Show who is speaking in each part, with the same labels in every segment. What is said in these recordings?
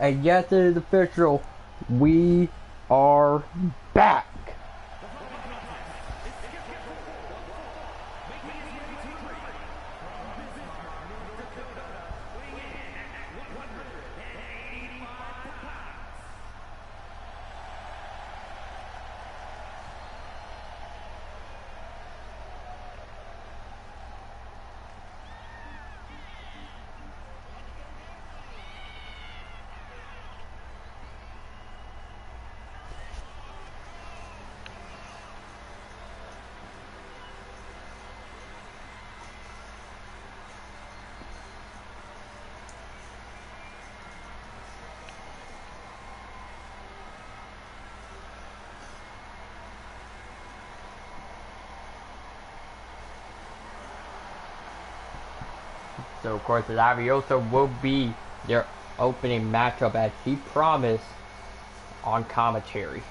Speaker 1: And yes, it is official. We are back. So of course, Laviosa will be their opening matchup as he promised on commentary.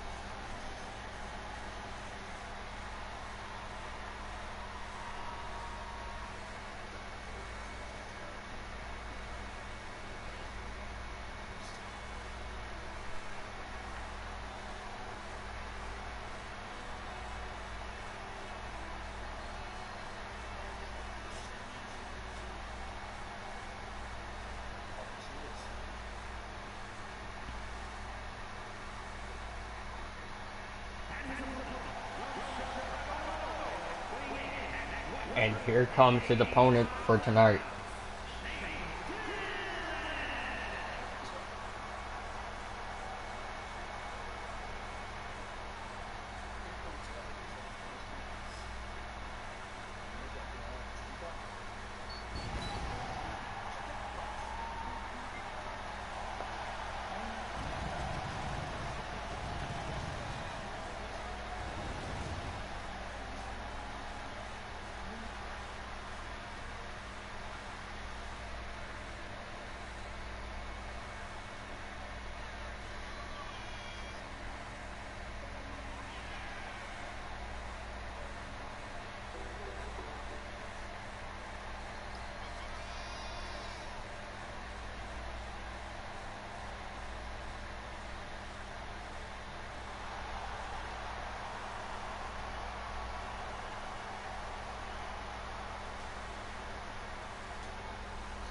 Speaker 1: And here comes his opponent for tonight.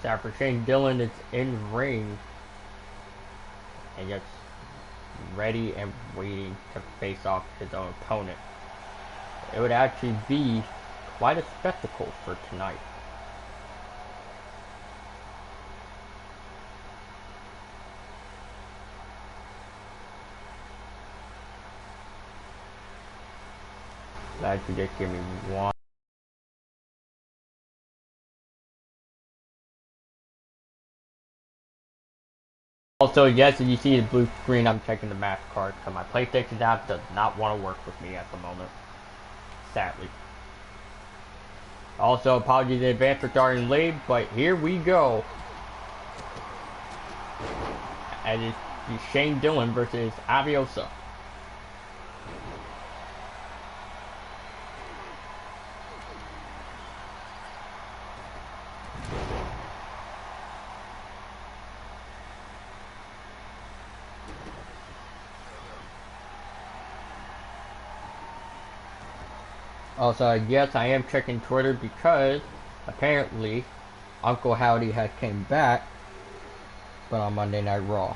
Speaker 1: After Shane Dillon is in ring and gets ready and waiting to face off his own opponent. It would actually be quite a spectacle for tonight. Glad you just give me one. Also, yes, as you see the blue screen, I'm checking the match card because my PlayStation app does not want to work with me at the moment. Sadly. Also, apologies in advance for starting late, but here we go. And it's Shane Dillon versus Aviosa. Also, yes, I am checking Twitter because apparently Uncle Howdy has came back, but on Monday Night Raw.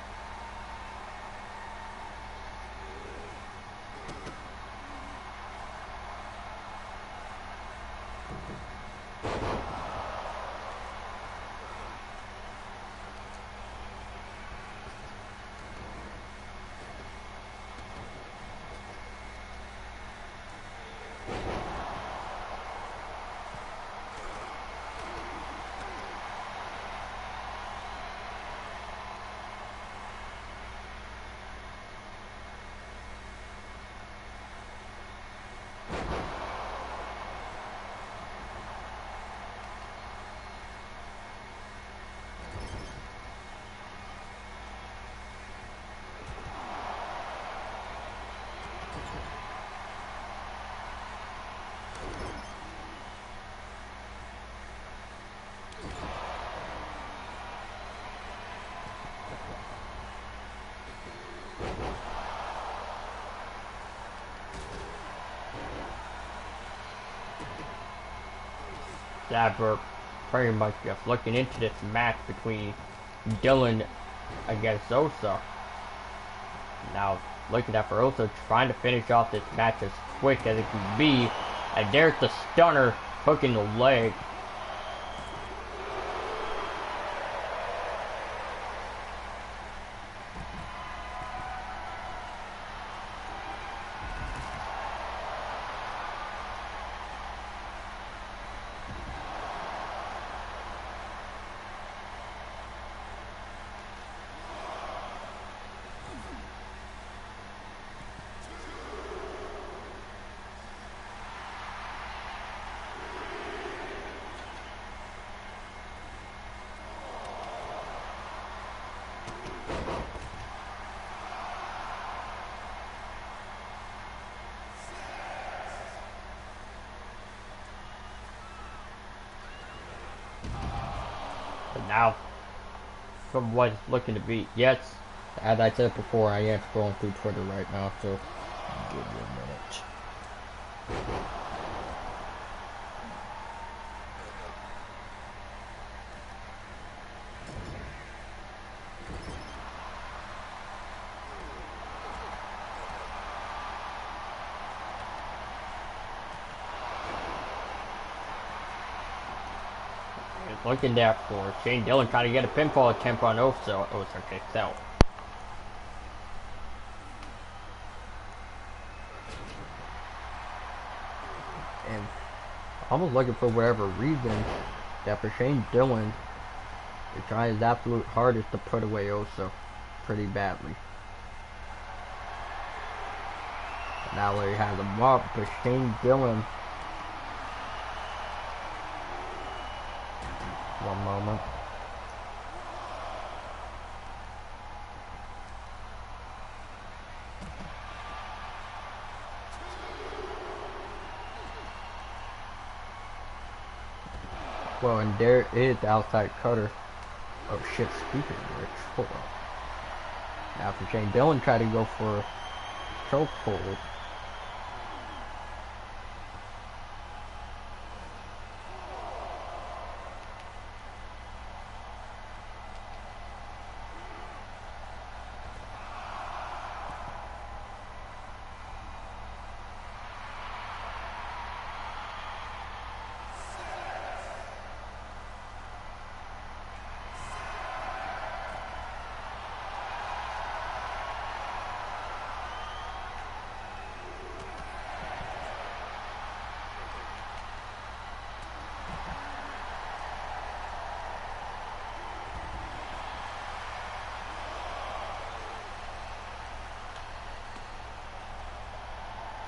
Speaker 1: that we're pretty much just looking into this match between Dylan against Osa. Now, looking at for Osa trying to finish off this match as quick as it can be. And there's the stunner hooking the leg. But now, from what it's looking to be, yes, as I said before, I am scrolling through Twitter right now, so give me a minute. Looking there for Shane Dillon trying to get a pinfall attempt on Osa. Osa kicks out. And almost looking for whatever reason that for Shane Dillon is trying his absolute hardest to put away Osa pretty badly. Now Larry has him up, but Shane Dillon. One moment. Well, and there is the outside cutter. Oh shit, speaking of which, hold on. Now for Shane Dillon tried to go for a chokehold.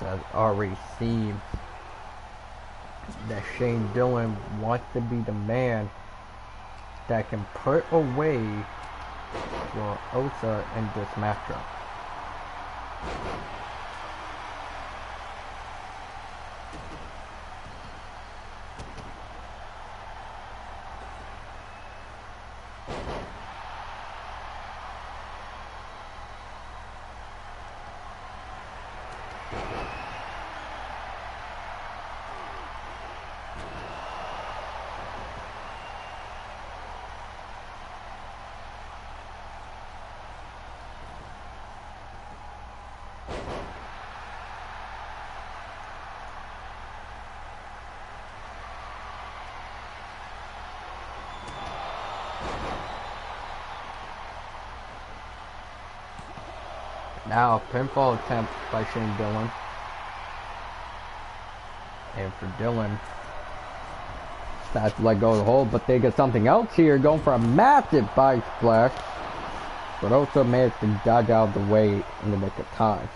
Speaker 1: I've already seen that Shane Dillon wants to be the man that can put away Osa in this matchup. Now, pinfall attempt by Shane Dillon. And for Dillon, starts to let go of the hold, but they get something else here, going for a massive body splash. But also managed to dodge out of the way in the nick of time.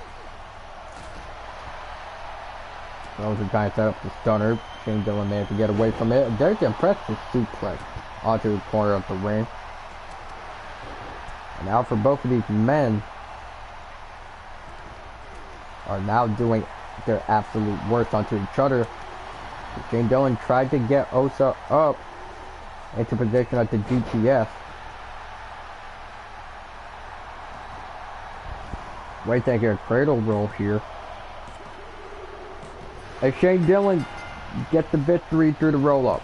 Speaker 1: Also trying to set up the stunner. Shane Dillon managed to get away from it. There's the impressive suplex onto the corner of the ring. And now for both of these men, are now doing their absolute worst onto each other. Shane Dillon tried to get Osa up into position at the GTS. Right there, get a cradle roll here. And Shane Dillon gets the victory through the roll up.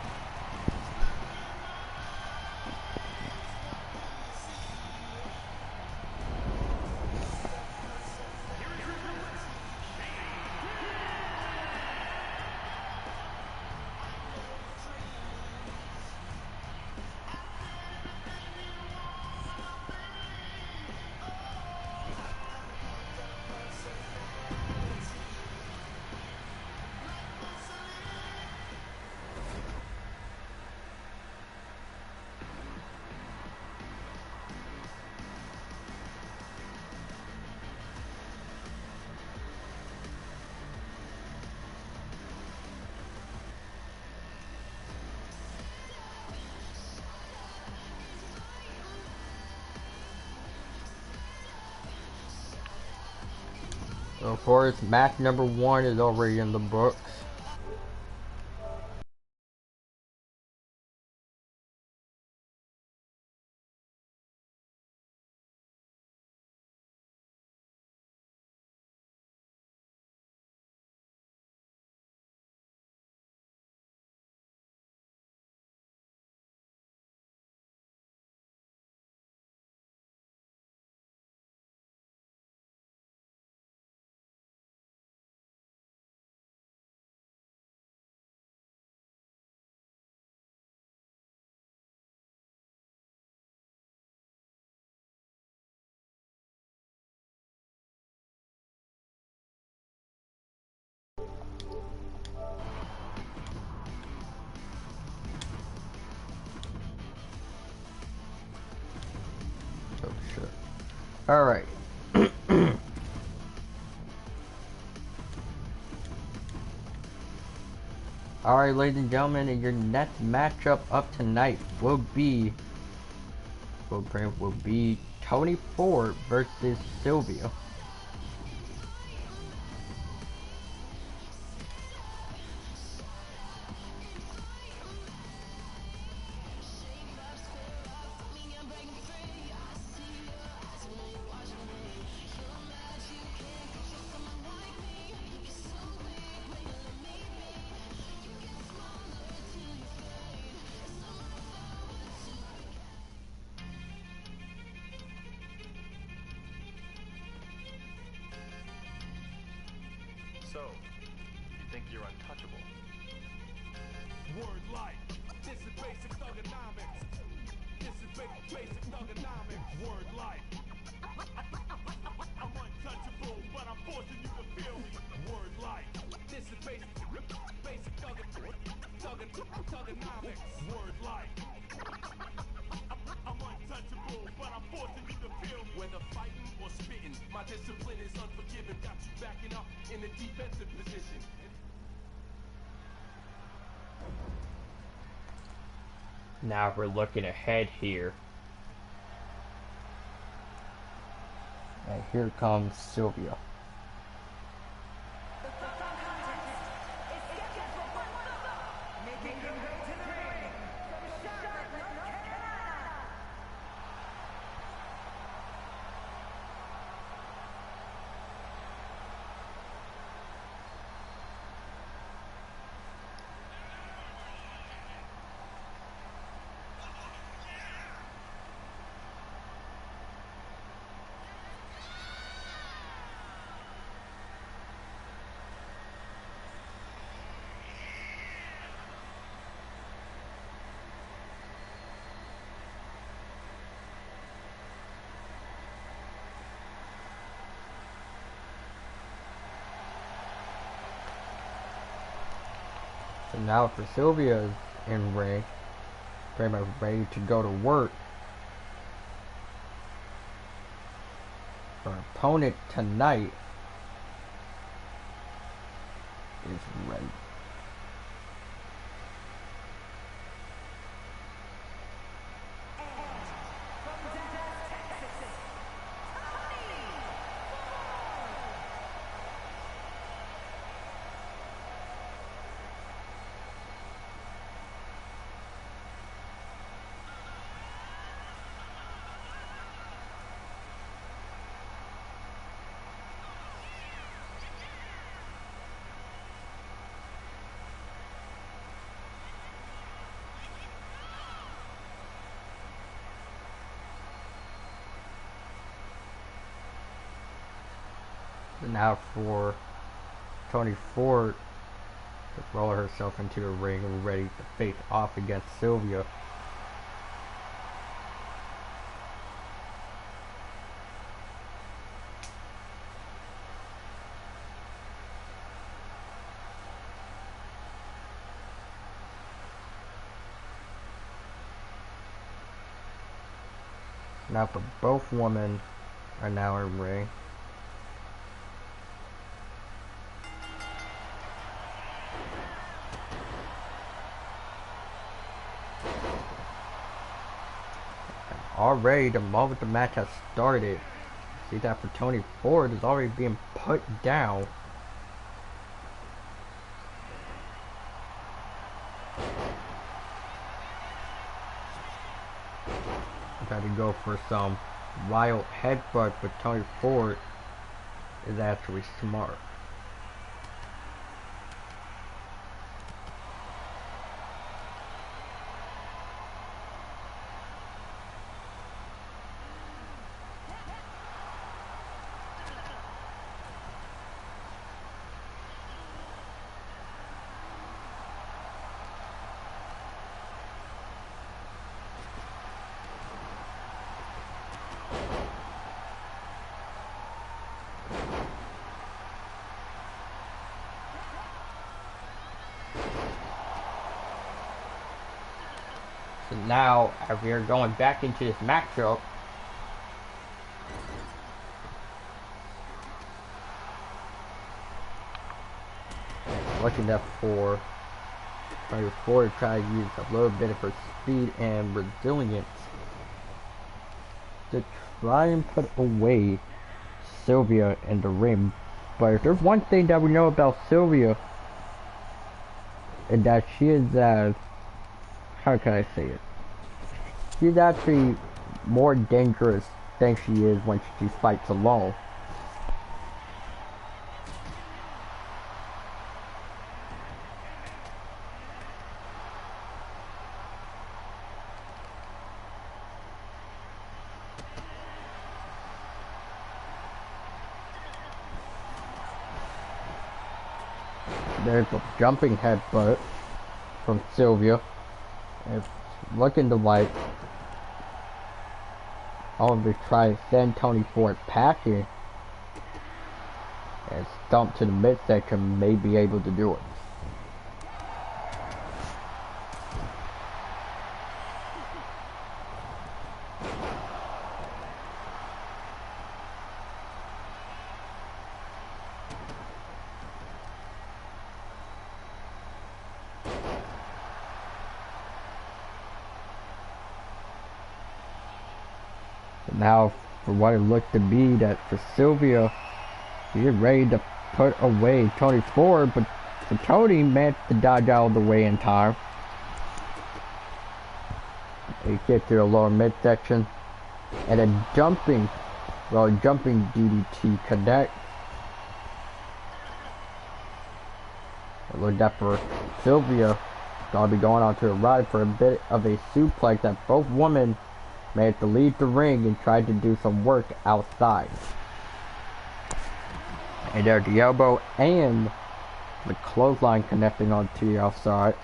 Speaker 1: Of course, match number 1 is already in the books. Oh shit. Alright. Alright, ladies and gentlemen, and your next matchup up tonight will be Tony Ford versus Sylvia.
Speaker 2: So, you think you're untouchable?
Speaker 3: Word life. This is basic thugonomics. This is basic thugonomics. Word life. I'm untouchable, but I'm forcing you to feel me. Word life. This is basic thugonomics. Word life. I'm untouchable, but I'm forcing you to feel me. Whether fighting or spitting, my discipline is unforgiving. Got you backing up in a defensive position.
Speaker 1: Now we're looking ahead here. And here comes Sylvia. So now for Sylvia's in ring, pretty much ready to go to work. Her opponent tonight is ready. Now for Tony Ford to roll herself into the ring and ready to face off against Sylvia. Now for both women are now in ring. Already, the moment the match has started, See that for Tony Ford is already being put down. Tried to go for some wild headbutt, but Tony Ford is actually smart. So now, as we are going back into this matchup, looking up for Tony Ford to try to use a little bit of her speed and resilience to try and put away Sylvia in the ring. But if there's one thing that we know about Sylvia, and that she is how can I say it? She's actually more dangerous than she is when she fights alone. There's a jumping headbutt from Sylvia. It's looking to like I'll try to send Tony Ford packing and stomp to the midsection, may be able to do it. Now, for what it looked to be, that for Sylvia, she's ready to put away Tony Ford, but for Tony managed to dodge out of the way in time. He get to the lower midsection, and a jumping DDT connect. It looked up for Sylvia, gonna be going on to the right for a bit of a suplex that both women managed to leave the ring and tried to do some work outside. And there's the elbow and the clothesline connecting onto the outside.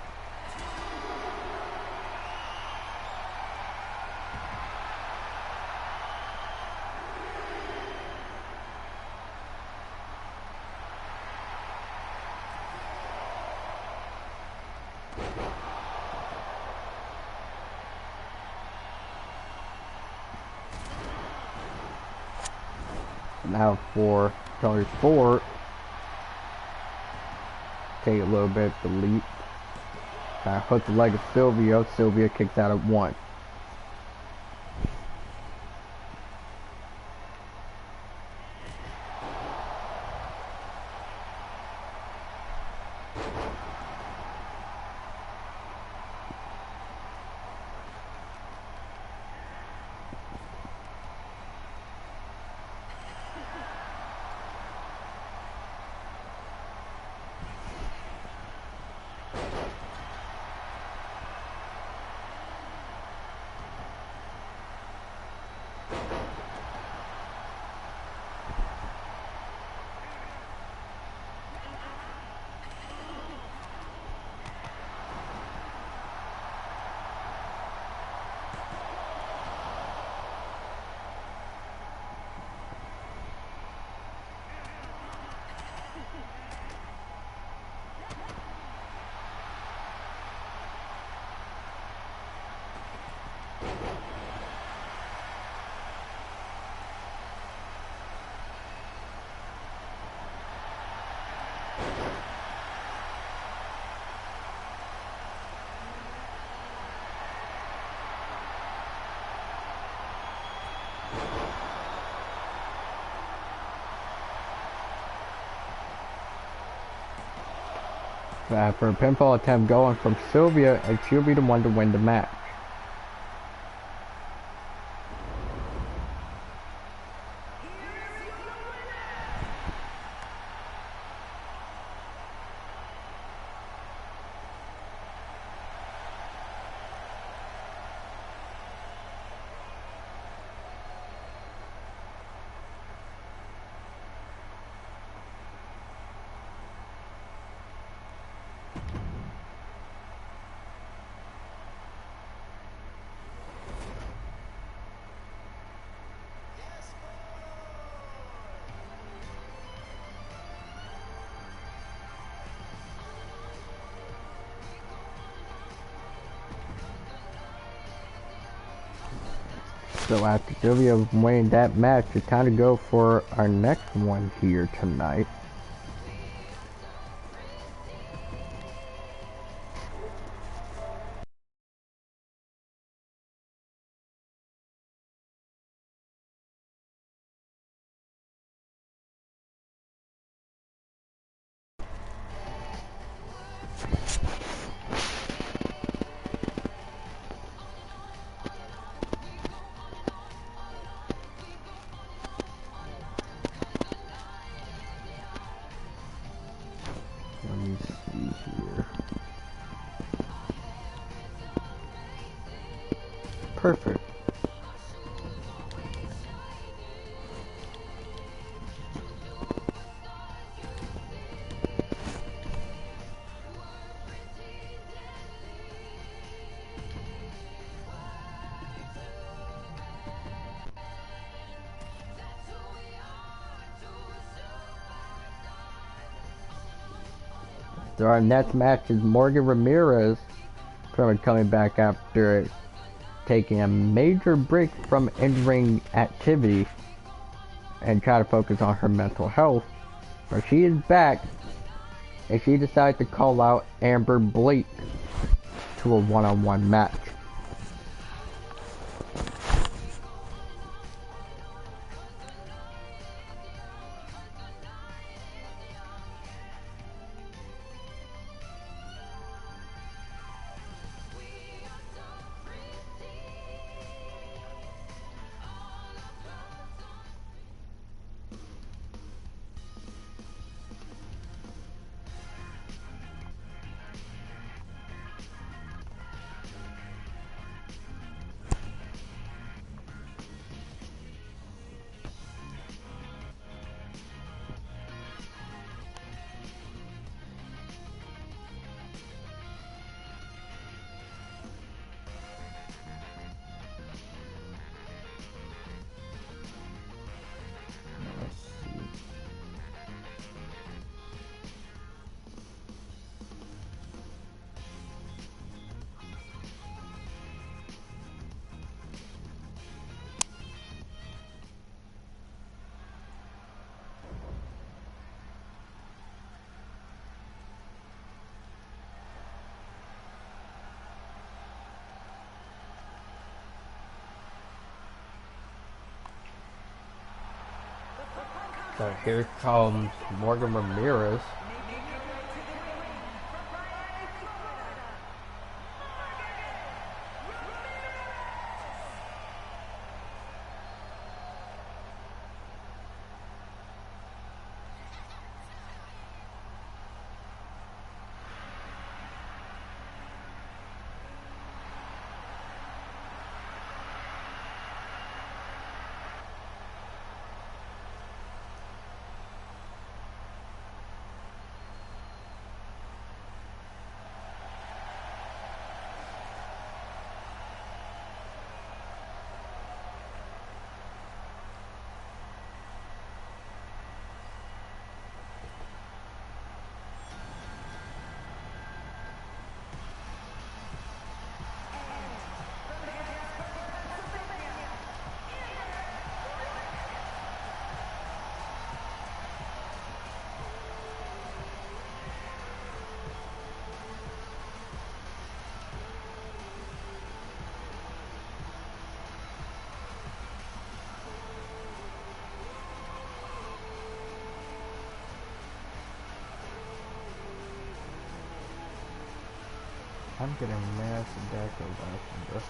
Speaker 1: Now for Tony Ford, take a little bit of the leap. Hook the leg of Sylvia. Sylvia kicks out at one. For a pinfall attempt going from Sylvia, and she'll be the one to win the match. So after Sylvia winning that match, it's time to go for our next one here tonight. Let me see here. Perfect. So our next match is Morgan Ramirez coming back after taking a major break from in-ring activity and try to focus on her mental health. But she is back, and she decided to call out Amber Blake to a one-on-one match. So here comes Morgan Ramirez. I'm getting a massive deck of that.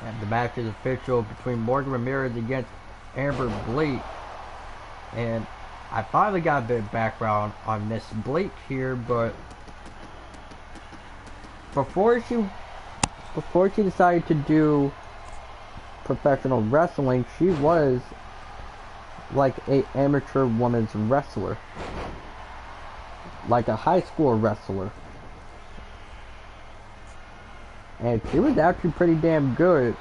Speaker 1: And the match is official between Morgan Ramirez against Amber Blake. And I finally got a bit of background on Miss Blake here, but before she decided to do professional wrestling, she was like a amateur women's wrestler, like a high school wrestler, and she was actually pretty damn good,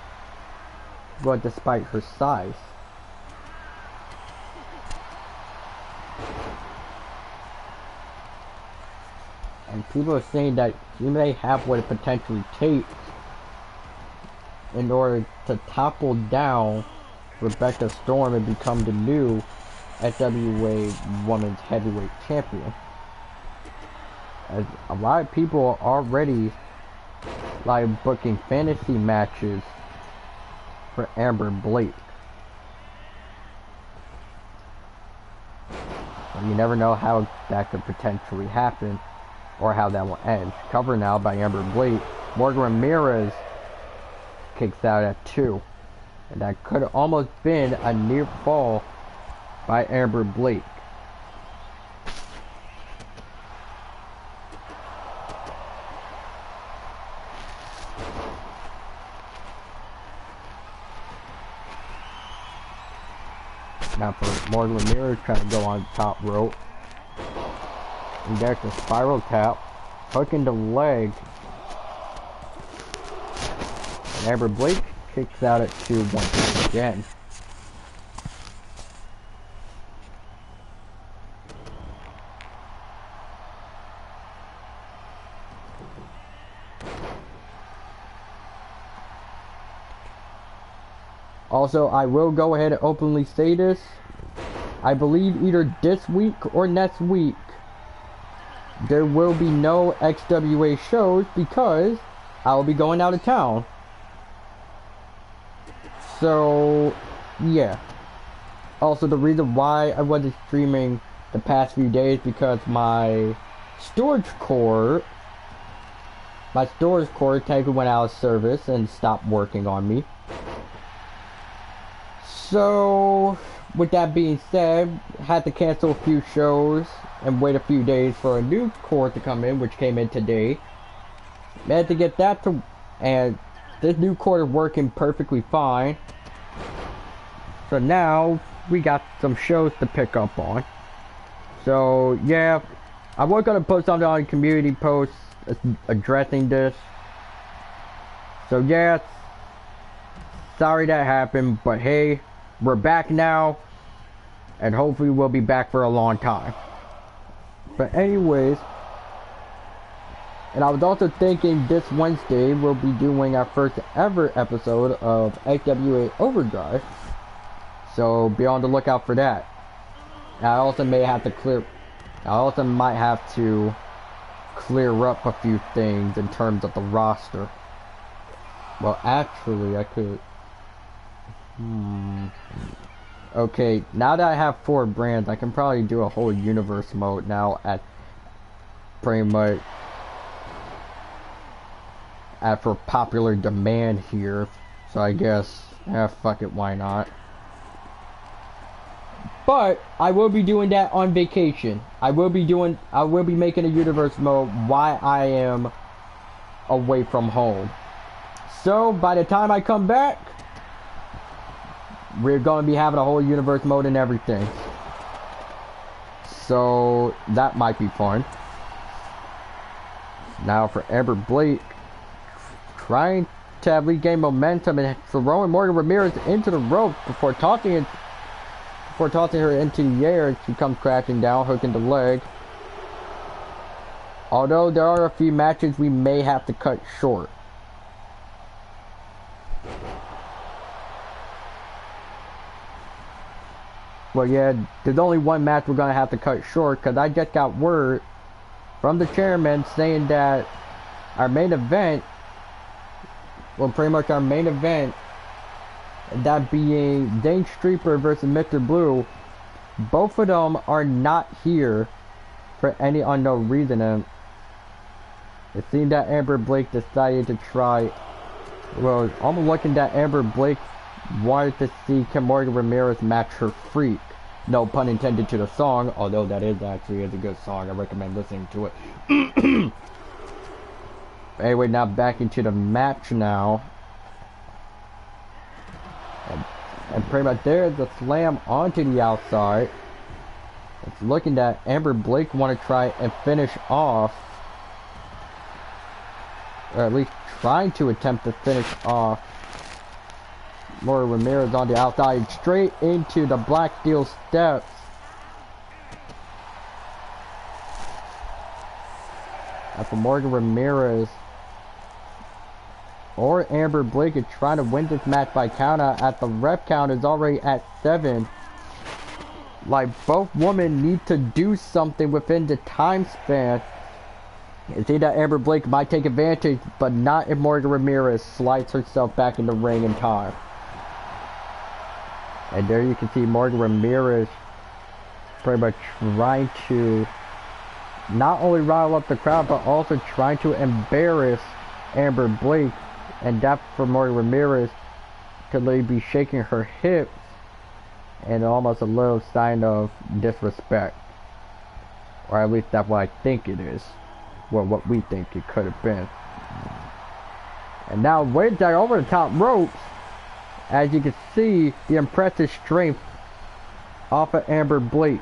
Speaker 1: but despite her size. And people are saying that she may have what it potentially takes in order to topple down Rebecca Storm and become the new FWA Women's Heavyweight Champion. As a lot of people are already like booking fantasy matches for Amber Blake. And you never know how that could potentially happen or how that will end. Cover now by Amber Blake. Morgan Ramirez kicks out at 2. And that could have almost been a near fall by Amber Blake. Now for Morgan Ramirez trying to go on top rope. And there's a spiral tap. Hooking the leg. And Amber Blake kicks out at 2 once again. Also, I will go ahead and openly say this. I believe either this week or next week there will be no XWA shows because I will be going out of town. So, yeah. Also, the reason why I wasn't streaming the past few days because my storage cord technically went out of service and stopped working on me. So, with that being said, had to cancel a few shows and wait a few days for a new cord to come in, which came in today. Had to get that to, and this new cord is working perfectly fine. So now we got some shows to pick up on. So yeah, I was gonna post something on community posts addressing this. So yeah, sorry that happened, but hey, we're back now, and hopefully we'll be back for a long time. But anyways, and I was also thinking this Wednesday we'll be doing our first ever episode of XWA Overdrive. So be on the lookout for that. I also might have to clear up a few things in terms of the roster. Well, actually, I could. Okay, now that I have 4 brands, I can probably do a whole universe mode now at pretty much for popular demand here. So I guess, fuck it, why not? But I will be doing that on vacation. I will be making a universe mode while I am away from home. So by the time I come back, we're going to be having a whole universe mode and everything. So that might be fun. Now for Amber Blake, trying to regain momentum and throwing Morgan Ramirez into the rope before tossing her into the air. She comes crashing down, hooking the leg. Although there are a few matches we may have to cut short. Well, yeah, there's only one match we're going to have to cut short because I just got word from the chairman saying that our main event, well, pretty much our main event, that being Dane Streeper versus Mr. Blue, both of them are not here for any unknown reason. And it seemed that Amber Blake decided to try, well, I'm looking that Amber Blake wanted to see Kim Morgan Ramirez match her freak. No pun intended to the song, although that is actually a good song. I recommend listening to it. Anyway, now back into the match now. And pretty much there's a slam onto the outside. It's looking that Amber Blake want to try and finish off, or at least trying to attempt to finish off Morgan Ramirez on the outside, straight into the black steel steps. After Morgan Ramirez or Amber Blake is trying to win this match by counter, at the ref count is already at 7. Like, both women need to do something within the time span. You see that Amber Blake might take advantage, but not if Morgan Ramirez slides herself back in the ring in time. And there you can see Morgan Ramirez pretty much trying to not only rile up the crowd, but also trying to embarrass Amber Blake. And that for Morgan Ramirez could literally be shaking her hips and almost a little sign of disrespect. Or at least that's what I think it is. Well, what we think it could have been. And now Wade Dagger over the top ropes. As you can see, the impressive strength off of Amber Blake.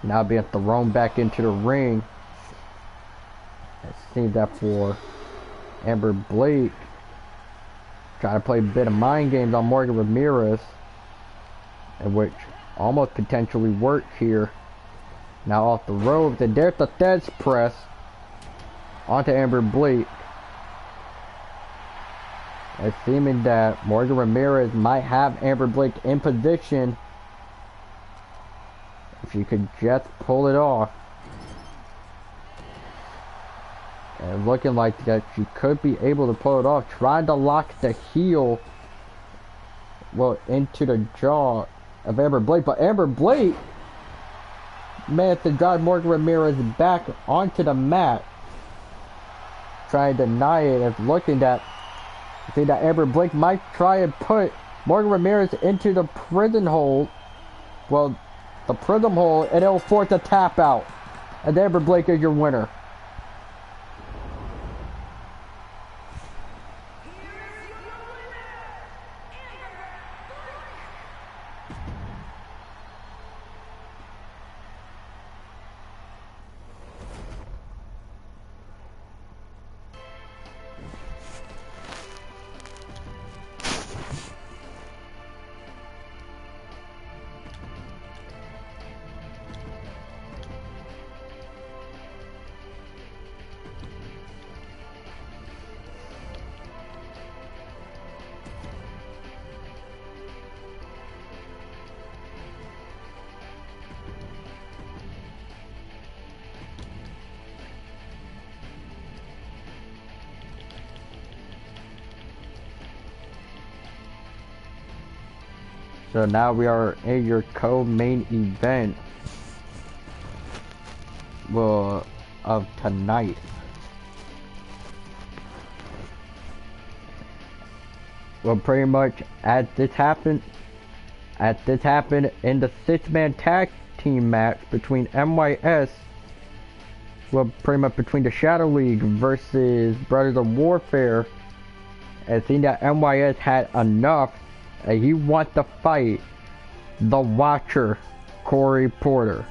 Speaker 1: Now being thrown back into the ring. It seems that for Amber Blake, trying to play a bit of mind games on Morgan Ramirez, and which almost potentially worked here. Now off the ropes, and there's the Thesz press onto Amber Blake. It's seeming that Morgan Ramirez might have Amber Blake in position if she could just pull it off. And looking like that she could be able to pull it off, trying to lock the heel, well, into the jaw of Amber Blake. But Amber Blake managed to drive Morgan Ramirez back onto the mat, trying to deny it. And looking at, see that Amber Blake might try and put Morgan Ramirez into the prison hold. Well, the prison hold, and it'll force a tap out. And Amber Blake is your winner. So now we are in your co-main event, well, of tonight. Well, pretty much as this happened in the 6-man tag team match between MYS, well, pretty much between the Shadow League versus Brothers of Warfare, and seeing that MYS had enough. He wants to fight the Watcher, Corey Porter.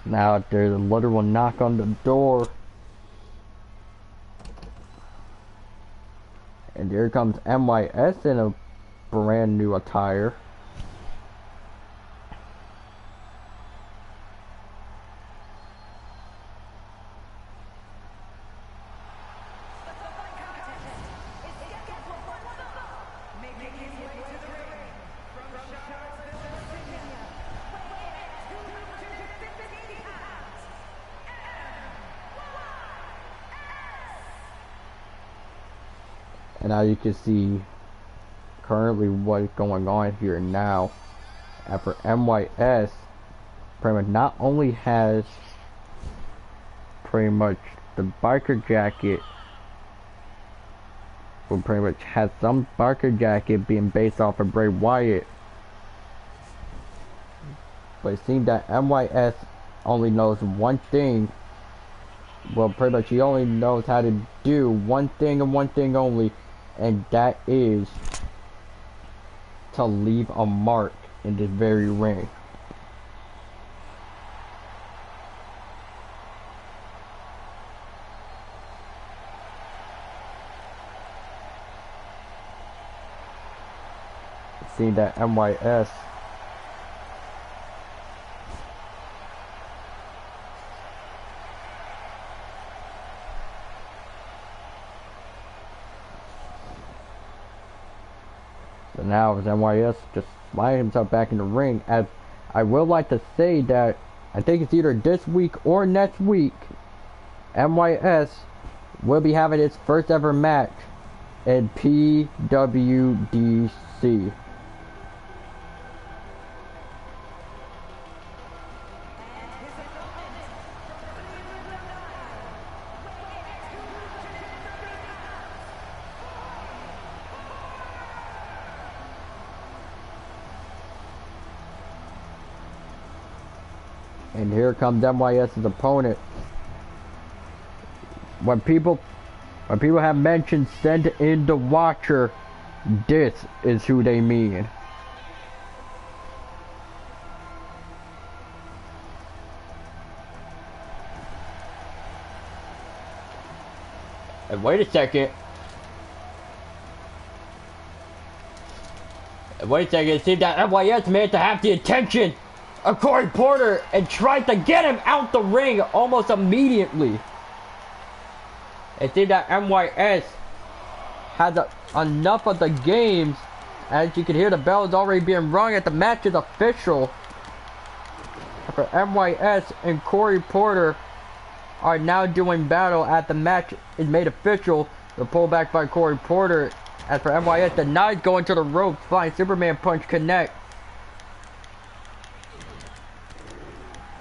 Speaker 1: Now there's a literal knock on the door. And here comes MYS in a brand new attire. And now you can see currently what is going on here now. And for MYS, pretty much not only has pretty much the biker jacket, but pretty much has some biker jacket being based off of Bray Wyatt. But it seems that MYS only knows one thing. Well, pretty much he only knows how to do one thing and one thing only. And that is to leave a mark in this very ring. See that MYS. So now as MYS just sliding himself back in the ring. As I would like to say that I think it's either this week or next week, MYS will be having its first ever match in PWDC. And here comes MYS's opponent. When people have mentioned send in the Watcher, this is who they mean. And wait a second. It seems that MYS managed to have the attention of Corey Porter and tried to get him out the ring almost immediately. It seems that MYS has enough of the games. As you can hear, the bell is already being rung at the match is official. For MYS and Corey Porter are now doing battle at the match is made official. The pullback by Corey Porter. As for MYS, denied going to the ropes, flying Superman punch connect.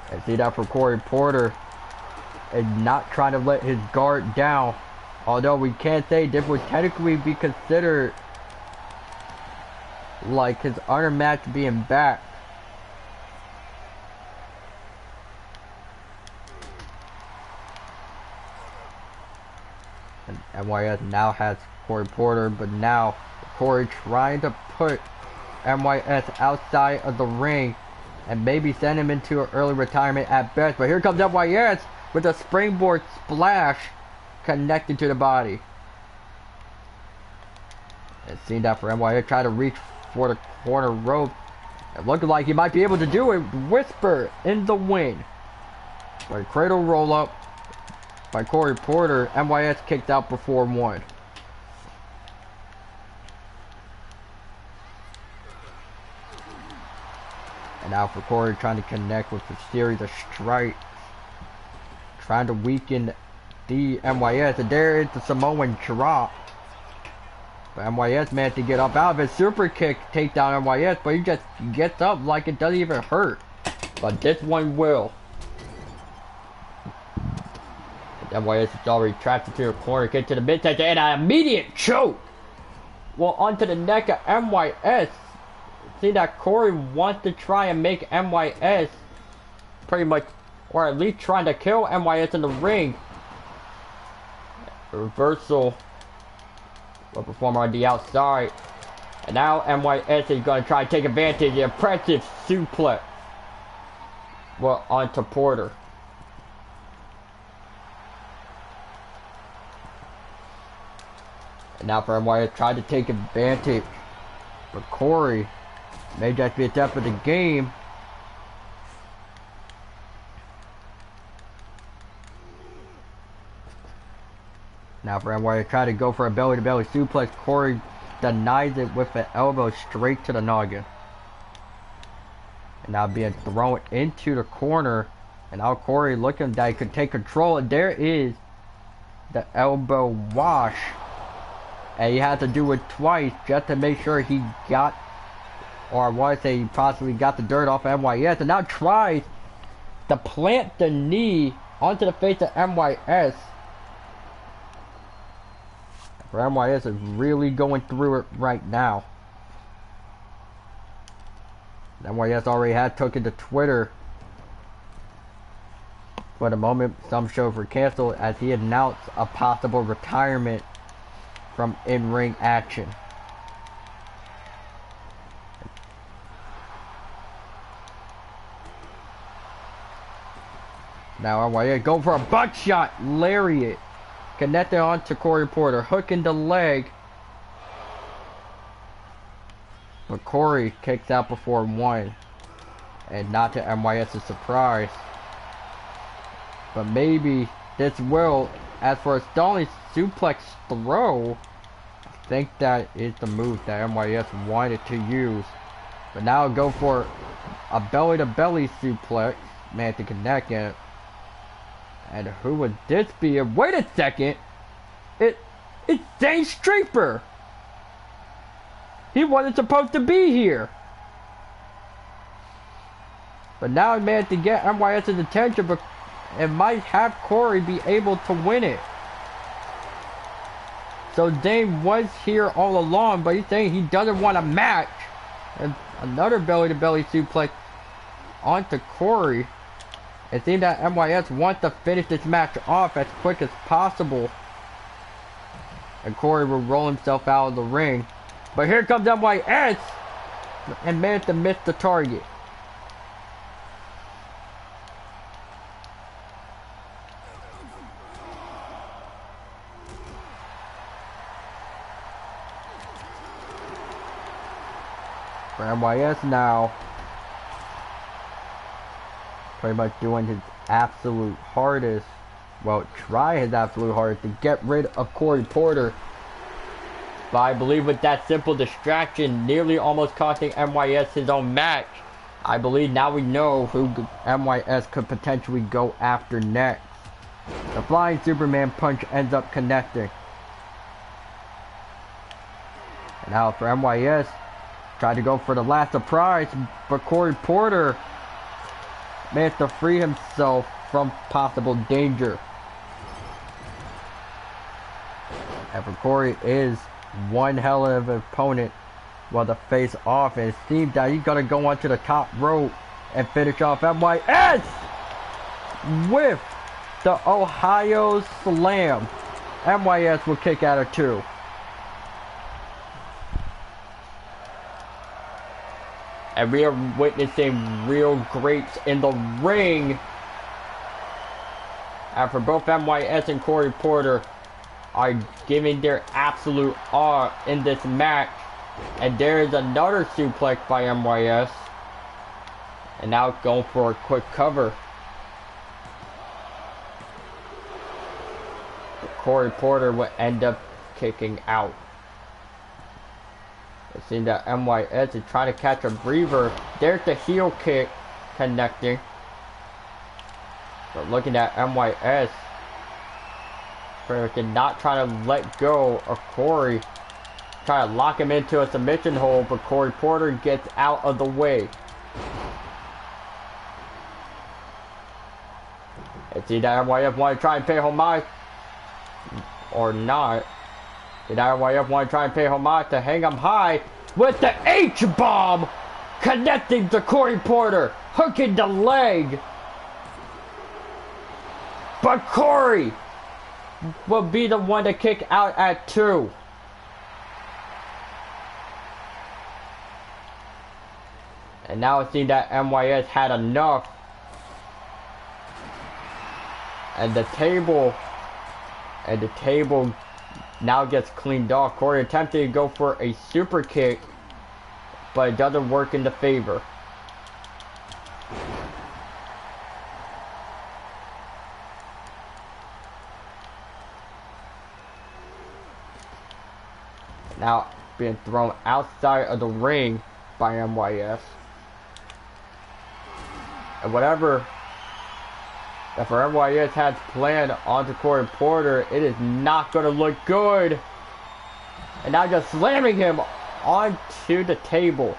Speaker 1: And see that for Corey Porter and not trying to let his guard down. Although we can't say this would technically be considered like his honor match being back. And MYS now has Corey Porter, but now Corey trying to put MYS outside of the ring and maybe send him into an early retirement at best. But here comes MYS with a springboard splash connected to the body. And seeing that for MYS, try to reach for the corner rope. It looked like he might be able to do it. Whisper in the win. But a cradle roll up by Corey Porter. MYS kicked out before 1. And now for Corey trying to connect with a series of strikes. Trying to weaken the MYS. And there is the Samoan drop. But MYS managed to get up out of his super kick, take down MYS. But he just gets up like it doesn't even hurt. But this one will. MYS is already trapped into a corner, get to the midsection, and an immediate choke. Well, onto the neck of MYS. See that Corey wants to try and make MYS pretty much, or at least trying to kill MYS in the ring. Reversal. A performer on the outside. And now MYS is going to try to take advantage of the impressive suplex. well, onto Porter. And now for NYS tried to take advantage, but Corey may just be a death of the game. Now for NYS trying to go for a belly-to-belly suplex. Corey denies it with an elbow straight to the noggin. And now being thrown into the corner. And now Corey looking that he could take control. And there is the elbow wash. And he had to do it twice just to make sure he got, or I want to say he possibly got the dirt off of NYS. And now tries to plant the knee onto the face of NYS. For NYS is really going through it right now. NYS already had took it to Twitter. For the moment, some shows were canceled as he announced a possible retirement from in-ring action. Now NYS going for a buckshot lariat. Connected onto Corey Porter, hooking the leg. But Corey kicks out before one. And not to NYS's surprise. But maybe this will, as for a stalling suplex throw, I think that is the move that NYS wanted to use. But now go for a belly-to-belly suplex. Man to connect it. And who would this be? Wait a second! It's Dane Straper! He wasn't supposed to be here! But now he managed to get NYS's attention, but it might have Corey be able to win it. So Dane was here all along, but he's saying he doesn't want a match. And another belly-to-belly suplex onto Corey. It seems that NYS wants to finish this match off as quick as possible. And Corey will roll himself out of the ring. But here comes NYS and managed to miss the target. For NYS now, pretty much doing his absolute hardest, well, try his absolute hardest to get rid of Corey Porter. But I believe with that simple distraction, nearly almost costing NYS his own match, I believe now we know who NYS could potentially go after next. The flying Superman punch ends up connecting. And now for NYS, tried to go for the last surprise, but Corey Porter managed to free himself from possible danger. And for Corey is one hell of an opponent while the face off, and it seems that he's gonna go onto the top rope and finish off NYS with the Ohio Slam. NYS will kick out of two. And we are witnessing real greats in the ring. And for both NYS and Corey Porter are giving their absolute all in this match. And there is another suplex by NYS. And now going for a quick cover. But Corey Porter will end up kicking out. It seems that NYS is trying to catch a breather. There's the heel kick connecting. But looking at NYS, not trying to let go of Corey. Trying to lock him into a submission hold, but Corey Porter gets out of the way. It seems that NYS want to try and pay homage. Or not. Did NYS want to try and pay homage to hang him high with the H-bomb connecting to Corey Porter, hooking the leg. But Corey will be the one to kick out at 2. And now it seems that NYS had enough And the table now gets cleaned off. Corey attempted to go for a super kick, but it doesn't work in the favor. Now being thrown outside of the ring by MYS. And whatever that for MYS has planned onto Corey Porter, it is not going to look good. And now just slamming him onto the table.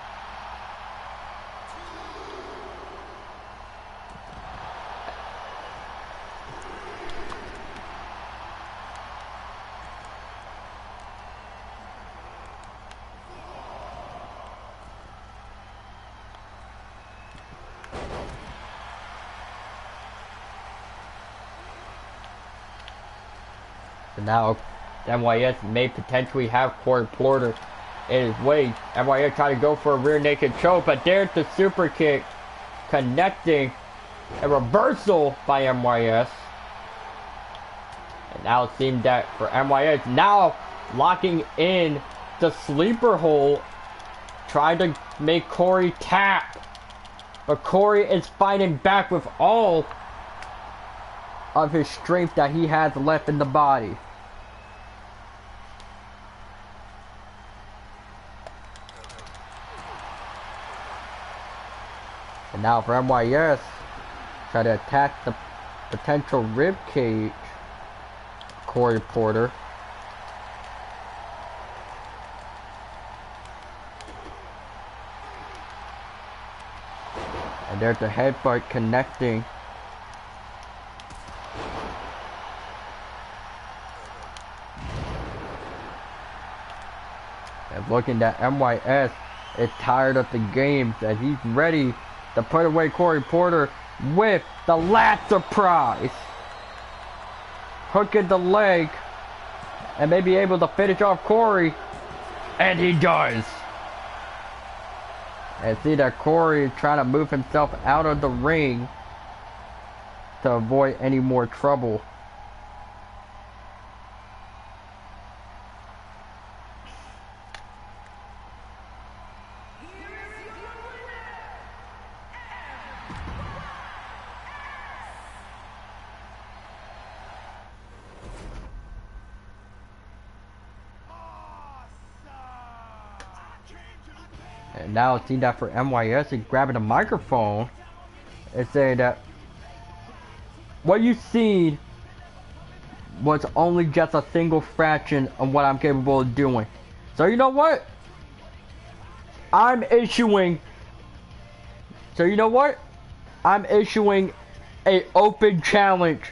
Speaker 1: So now MYS may potentially have Corey Porter in his way. MYS trying to go for a rear naked choke, but there's the super kick connecting. A reversal by MYS. And now it seems that for MYS now locking in the sleeper hold, trying to make Corey tap. But Corey is fighting back with all of his strength that he has left in the body. And now for MYS, try to attack the potential rib cage, Corey Porter. And there's the headbutt connecting. And looking that MYS is tired of the games, and he's ready to put away Corey Porter with the last surprise. Hooking the leg and may be able to finish off Corey. And he does. And see that Corey is trying to move himself out of the ring to avoid any more trouble. And now it seems that for MYS is grabbing a microphone and saying that what you seen was only just a single fraction of what I'm capable of doing. So you know what? I'm issuing a open challenge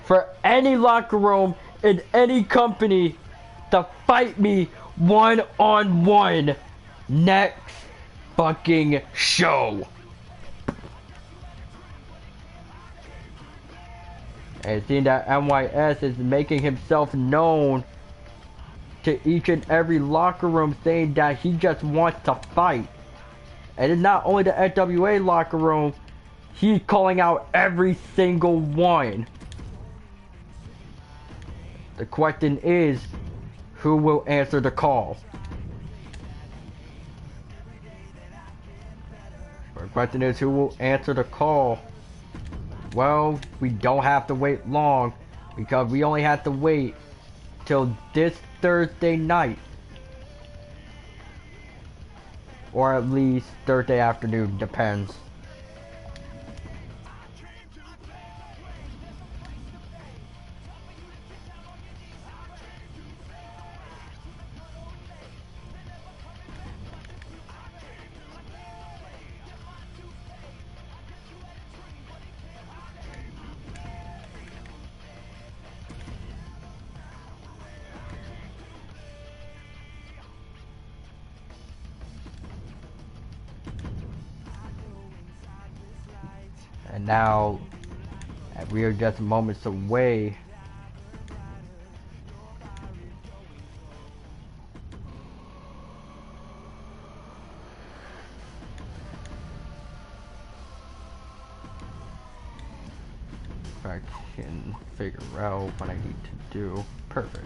Speaker 1: for any locker room in any company to fight me one-on-one next fucking show. And seeing that MYS is making himself known to each and every locker room, saying that he just wants to fight. And it's not only the NWA locker room, he's calling out every single one. The question is, who will answer the call? The question is, who will answer the call? Well, we don't have to wait long, because we only have to wait till this Thursday night. Or at least Thursday afternoon, depends. And now, we are just moments away . if I can figure out what I need to do. Perfect.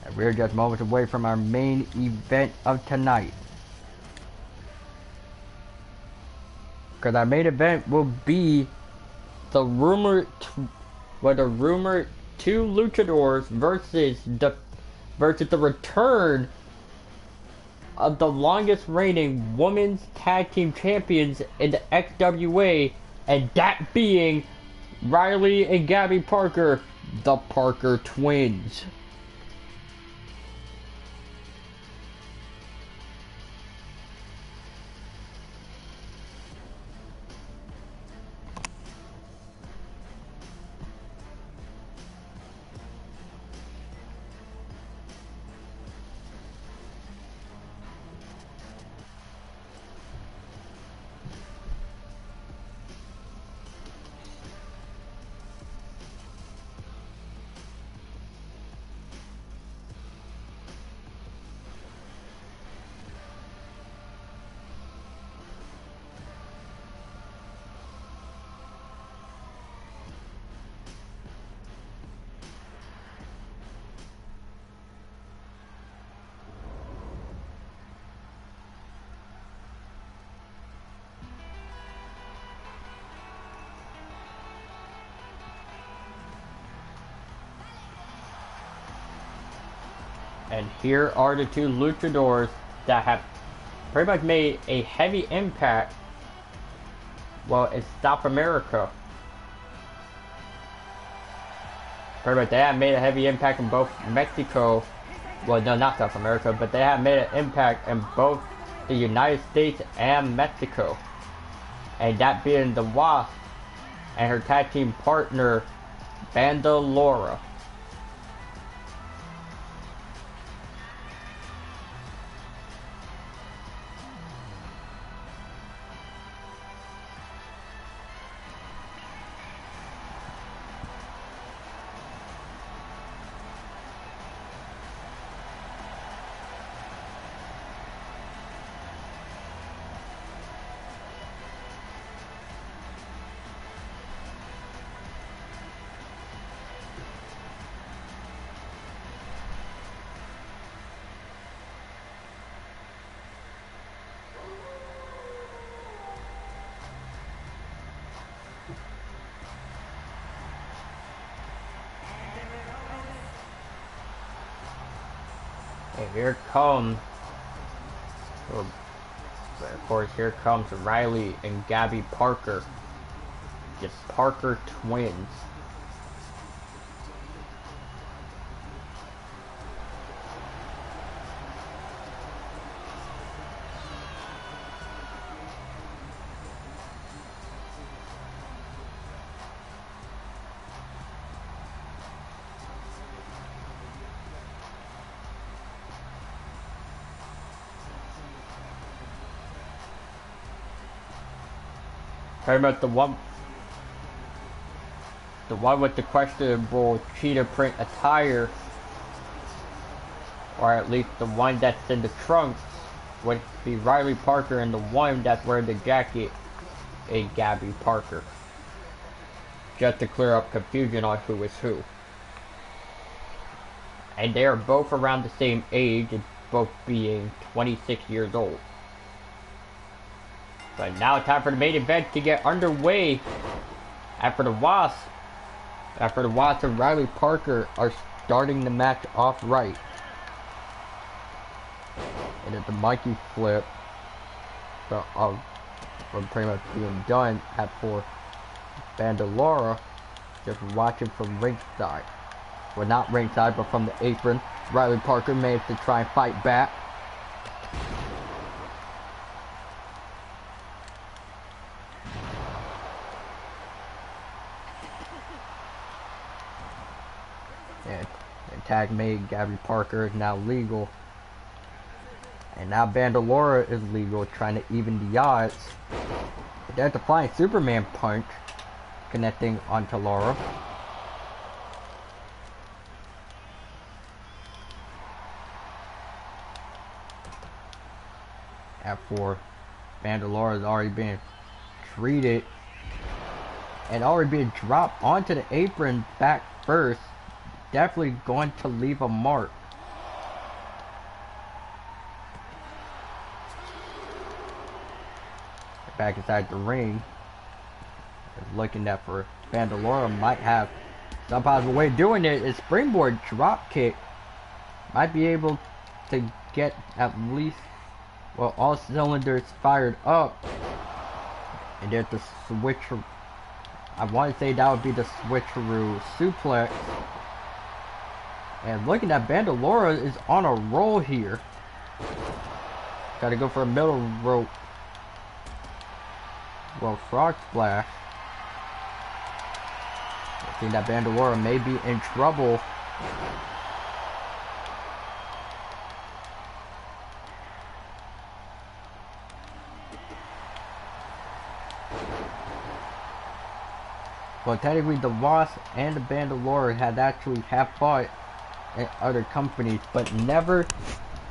Speaker 1: And we're just moments away from our main event of tonight. Because our main event will be the rumored two luchadors versus the return of the longest reigning women's tag team champions in the XWA, and that being Riley and Gabby Parker, the Parker twins. And here are the two luchadors that have pretty much made a heavy impact, well, in South America. Pretty much they have made a heavy impact in both Mexico, well, no, not South America, but they have made an impact in both the United States and Mexico. And that being the Wasp and her tag team partner, Bandalora. And here comes, of course, here comes Riley and Gabby Parker, just Parker twins. Pretty much the one with the questionable cheetah print attire, or at least the one that's in the trunks, would be Riley Parker, and the one that's wearing the jacket is Gabby Parker. Just to clear up confusion on who is who. And they are both around the same age, both being 26 years old. But now it's time for the main event to get underway. After the Wasp and Riley Parker are starting the match off right. And at the Mikey flip, from pretty much being done for Bandalora, just watching from ringside. Well, not ringside, but from the apron. Riley Parker managed to try and fight back. And tag made Gabby Parker is now legal. And now Bandalora is legal, trying to even the odds. But there's the flying Superman punch connecting onto Laura. After Bandalora's already been treated and already been dropped onto the apron back first, definitely going to leave a mark. Back inside the ring, looking at for Bandalora might have some possible way of doing it. Is springboard drop kick might be able to get at least, well, all cylinders fired up. And there's the switch. I want to say that would be the switcheroo suplex. And looking at Bandalora is on a roll here. Got to go for a middle rope. Well, frog splash. I think that Bandalora may be in trouble. Well, technically the Wasp and the Bandalora had actually have fought in other companies, but never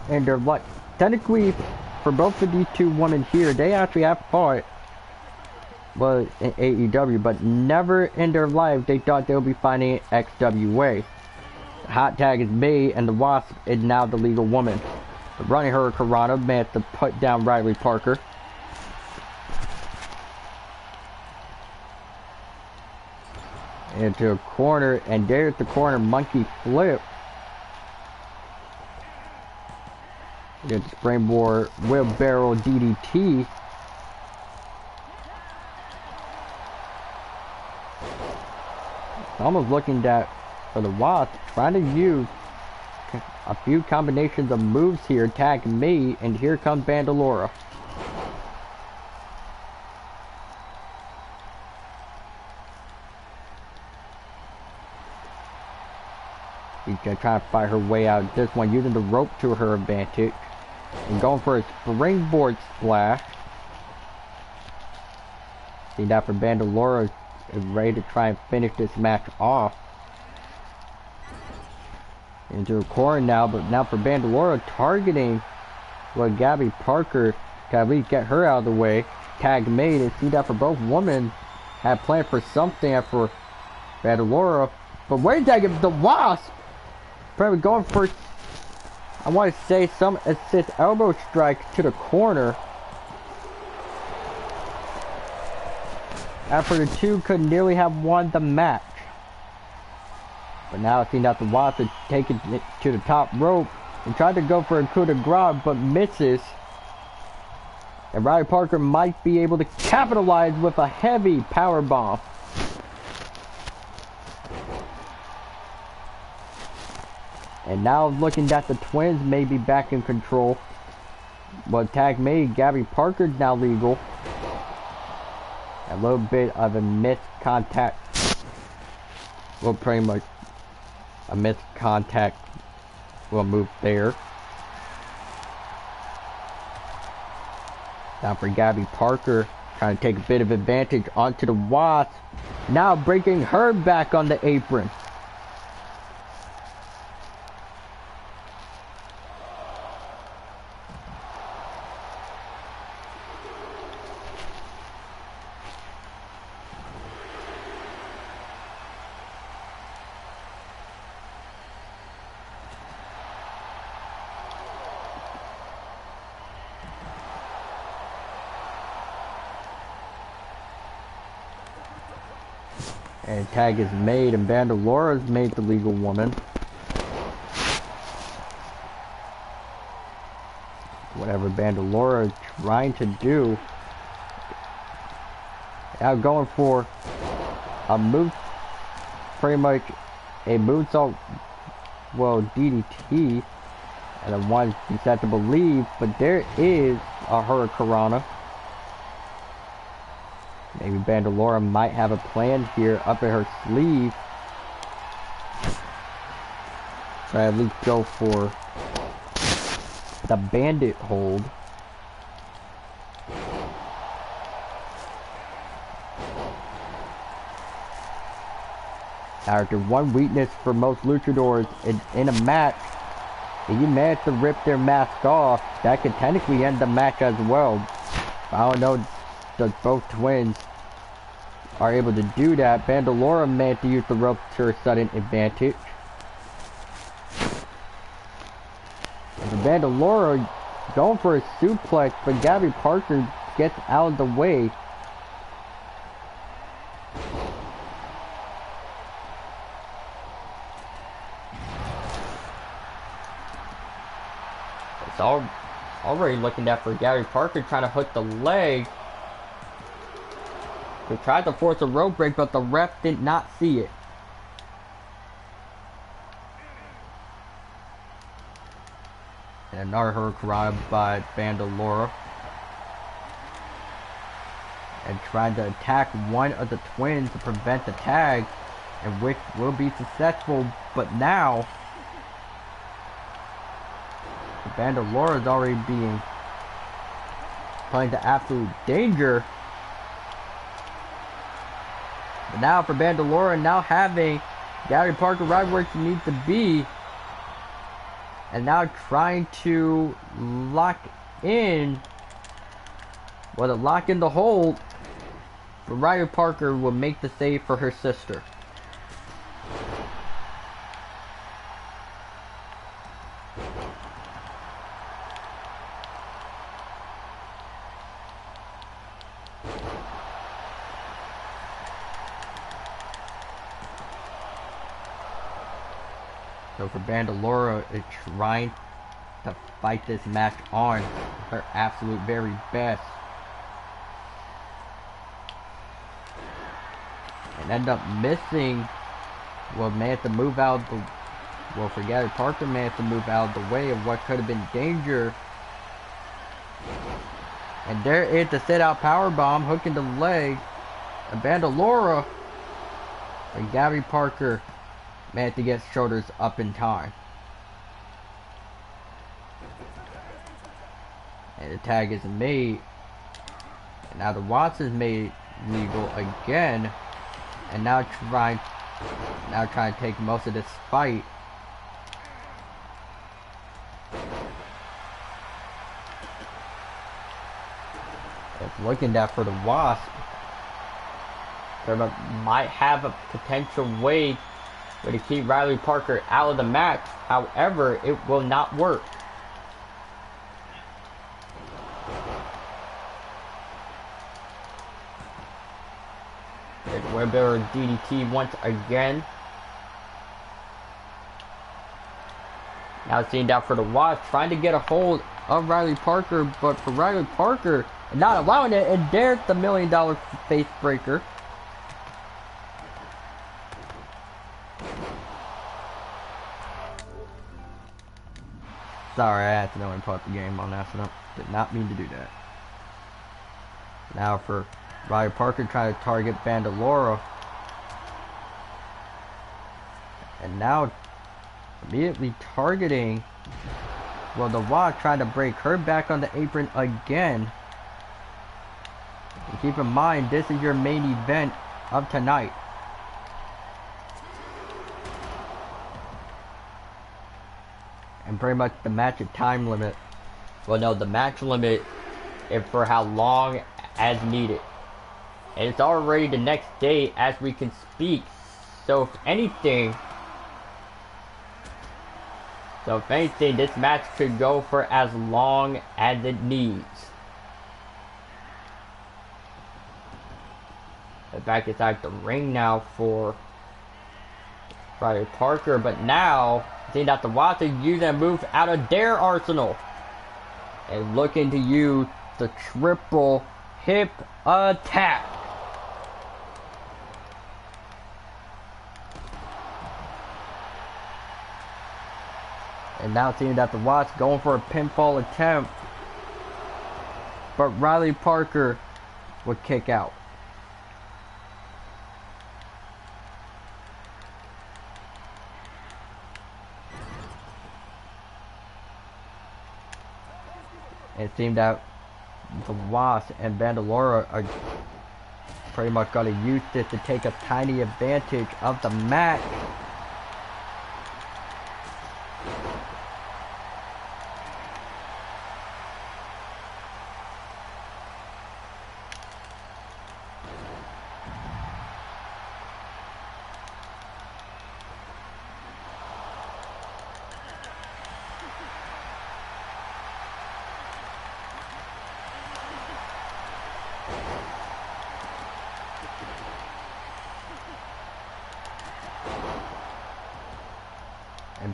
Speaker 1: in their life. Technically, for both of these two women here, they actually have fought, well, in AEW, but never in their life they thought they would be fighting XWA. The hot tag is made, and the Wasp is now the legal woman. The running Hurricanrana managed to put down Riley Parker. Into a corner, and there's the corner monkey flip. Get the springboard wheelbarrow DDT. Almost looking at for the Wasp, trying to use a few combinations of moves here, tag me, and here comes Bandalora. She's gonna try to fight her way out of this one, using the rope to her advantage. And going for a springboard splash. See that for Bandalora is ready to try and finish this match off. Into a corner now, but now for Bandalora targeting Gabby Parker to at least get her out of the way. Tag made, and see that for both women had planned for something for Bandalora. But wait a second, the Wasp! Probably going for, I want to say, some assist elbow strike to the corner. After the two could nearly have won the match. But now I see that the Wasp is taking it to the top rope and tried to go for a coup de grace, but misses. And Riley Parker might be able to capitalize with a heavy power bomb. And now looking that the twins may be back in control. But tag made, Gabby Parker's now legal. A little bit of a missed contact. Well, pretty much a missed contact will move there. Now for Gabby Parker, trying to take a bit of advantage onto the Wasp. Now breaking her back on the apron. And tag is made, and Bandalora's made the legal woman. Whatever Bandalora is trying to do. Now going for a move, pretty much a moonsault, well, DDT. And I want you to believe, but there is a Hurricanrana. Maybe Bandalora might have a plan here up in her sleeve. Try at least go for the bandit hold. After one weakness for most luchadors in a match If you manage to rip their mask off, that could technically end the match as well. I don't know if both twins are able to do that. Bandalora managed to use the rope to her sudden advantage. And Bandalora going for a suplex, but Gabby Parker gets out of the way. It's already looking at for Gabby Parker trying to hook the leg. He tried to force a rope break, but the ref did not see it. And another hurricanrana by Bandalora. And trying to attack one of the twins to prevent the tag, and which will be successful, but now Bandalora is already being put into absolute danger. But now for Bandalora, now having Gabby Parker right where she needs to be, and now trying to lock in, well, to lock in the hold, but Ryder Parker will make the save for her sister. So for Bandalora is trying to fight this match on her absolute very best. And end up missing. Well, managed to move out the, well, for Gabby Parker managed to move out of the way of what could have been danger. And there is the sit-out powerbomb, hooking the leg. And Bandalora and Gabby Parker managed to get shoulders up in time. And the tag is made. And now the Watts is made legal again. And now trying to take most of this fight. It's looking at for the Wasp. They might have a potential way to keep Riley Parker out of the match. However, it will not work. Weber DDT once again. Now seeing down for the Wasp, trying to get a hold of Riley Parker, but for Riley Parker not allowing it, and there's the $1 million face breaker. Sorry, I accidentally paused the game on accident. Did not mean to do that. Now for Riley Parker trying to target Bandalora. And now immediately targeting, well, the Rock trying to break her back on the apron again. And keep in mind, this is your main event of tonight. And pretty much the match at time limit. Well, no, the match limit is for how long as needed. And it's already the next day as we can speak. So if anything, this match could go for as long as it needs. In fact, it's like the ring now for Riley Parker, but now seeing that the Watts are using a move out of their arsenal and looking to use the triple hip attack. And now seeing that the Watts going for a pinfall attempt, but Riley Parker would kick out. It seemed that the Wasp and Bandalora are pretty much going to use this to take a tiny advantage of the match.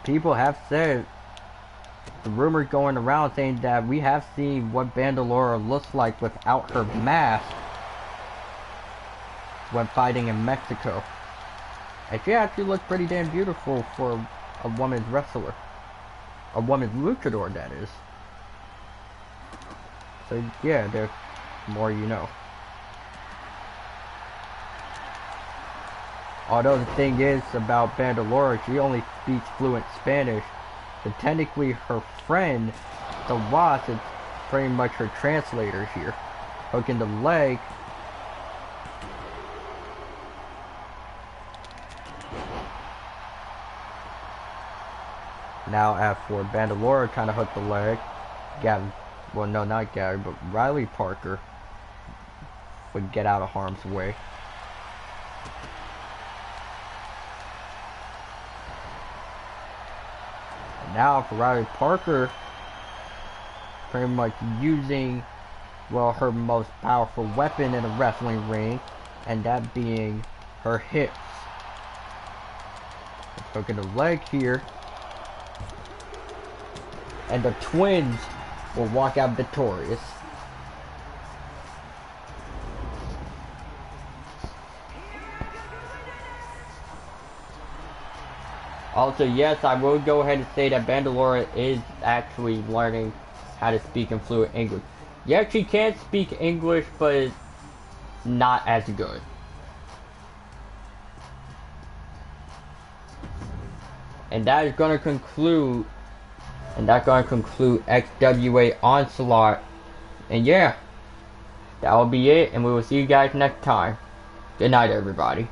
Speaker 1: And people have said, the rumors going around saying that we have seen what Bandalora looks like without her mask when fighting in Mexico. And she actually looks pretty damn beautiful for a woman's wrestler. A woman's luchador, that is. So yeah, there's more you know. Although the thing is about Bandalora, she only speaks fluent Spanish. So technically her friend, the Wasp, is pretty much her translator here. Hooking the leg. Now as for Bandalora trying to hook the leg, Gavin, well no not Gary, but Riley Parker would get out of harm's way. Now for Riley Parker, pretty much using, well, her most powerful weapon in a wrestling ring, and that being her hips. Hooking the leg here, and the twins will walk out victorious. Also, yes, I will go ahead and say that Bandalora is actually learning how to speak in fluent English. Yeah, she can speak English, but it's not as good. And that is going to conclude, XWA Onslaught. And yeah, that will be it, and we will see you guys next time. Good night, everybody.